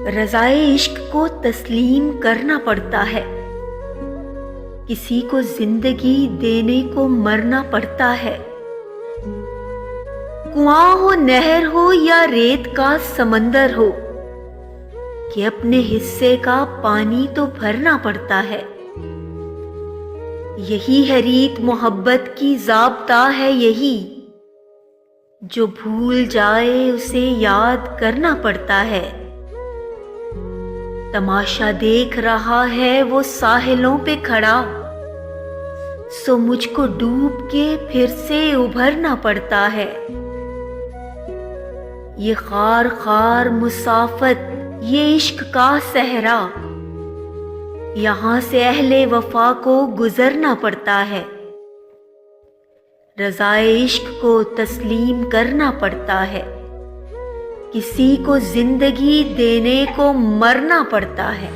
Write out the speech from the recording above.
رضائے عشق کو تسلیم کرنا پڑتا ہے، کسی کو زندگی دینے کو مرنا پڑتا ہے۔ کنواں ہو، نہر ہو یا ریت کا سمندر ہو، کہ اپنے حصے کا پانی تو بھرنا پڑتا ہے۔ یہی ہے ریت محبت کی، ضابطہ ہے یہی، جو بھول جائے اسے یاد کرنا پڑتا ہے۔ تماشا دیکھ رہا ہے وہ ساحلوں پہ کھڑا، سو مجھ کو ڈوب کے پھر سے ابھرنا پڑتا ہے۔ یہ خار خار مسافت، یہ عشق کا صحرا، یہاں سے اہل وفا کو گزرنا پڑتا ہے۔ رضائے عشق کو تسلیم کرنا پڑتا ہے، کسی کو زندگی دینے کو مرنا پڑتا ہے۔